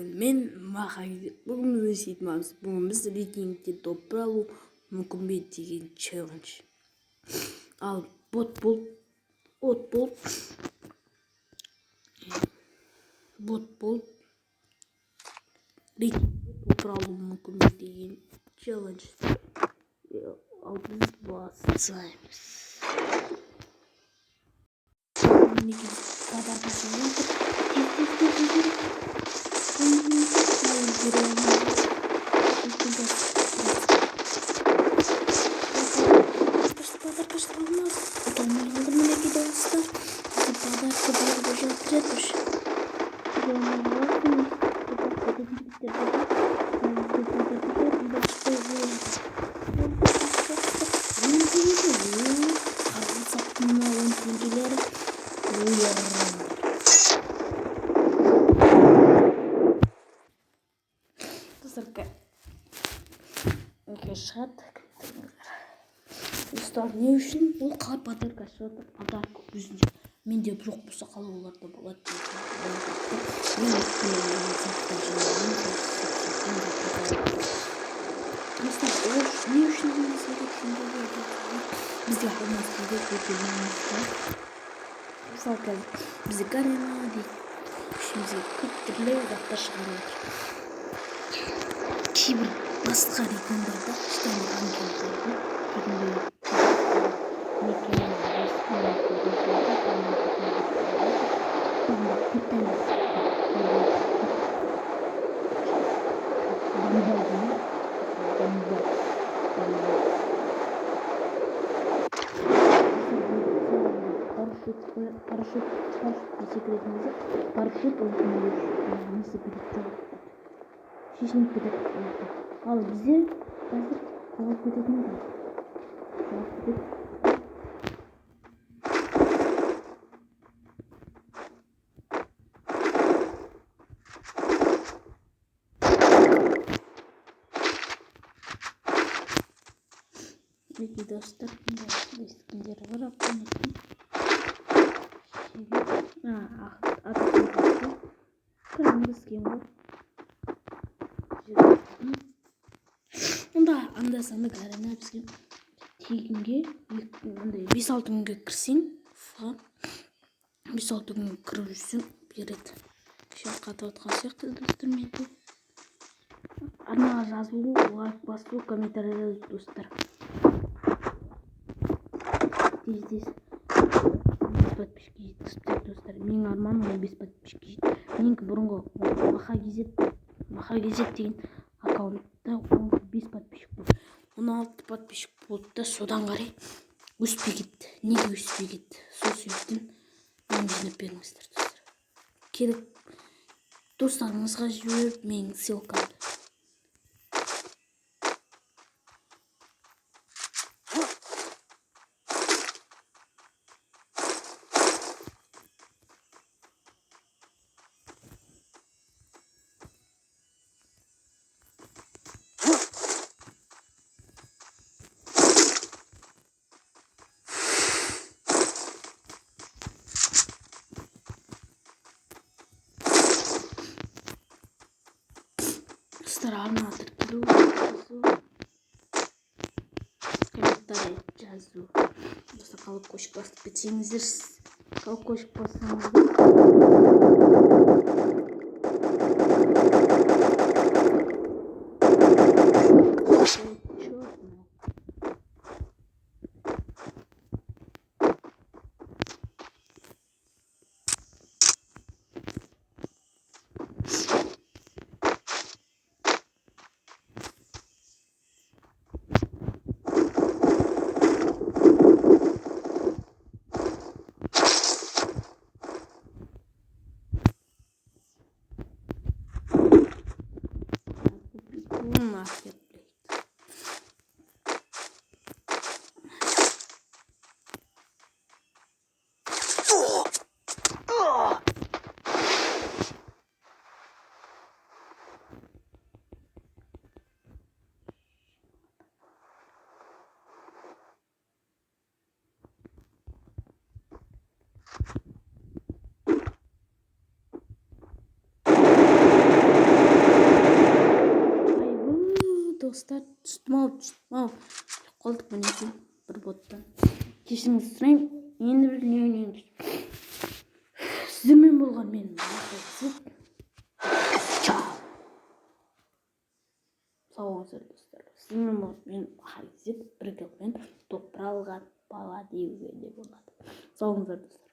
Мен бүгін өсетіміз. Бүгін біз рейтингте топ алу мүмкін бе деген челлендж. Ал бот болып рейтингте топ алу мүмкін бе деген челлендж. Ал біз бастаймыз. Достар, не үшін ол қалай подарка шығады? Подарка өзінде менде жоқ болса қалай оларда болады деген. Не үшін бізге алмас керек өте мысалы қазір бізде гарема дейді, ішімізге көп түрлі заттар шығарып отыр. Кейбір басқа рейтинглерде парашют секретіңізде парашют шешініп кетеді. Ал бізде қазір жоғалып кететін Peki dostlar, eskilere var aklımda. Kırmızı skin var. Анда санда гарена бізге тегінге 5-6 күнге кірсең, 5-6 күнге кіріп жүрсең береді. Шақ қатып отқан сияқты достар менде. Арнаға жазылу, лайк басу, комментарий жазу достар. Тез подписчики жеткізіп достар. Менің арманым 15 подписчики жетті. Менікі бұрынғы Маха Кезет деген аккаунтта 15 подписчик болды. 16 подписчик болды да содан қарай өспей кетті. Неге өспей кетті? Сол себептен мені жинап беріңіздер достар. Керек достарыңызға жіберіп менің ссылкамды. Арна тіркелу жазу, комментарий жазу. Достар, колокольчик басып кетсеңіздер, колокольчик бассаңыздар. достар, түстім ау қалдық мінекей бір боттан. Кешіріңіз сұраймын. Енді бір не сіздермен болған мен сау болыңыздар достар. Сіздермен болған мен Махагизет, бірге мен топыралған бала деуге де болады. Сау болыңыздар достар.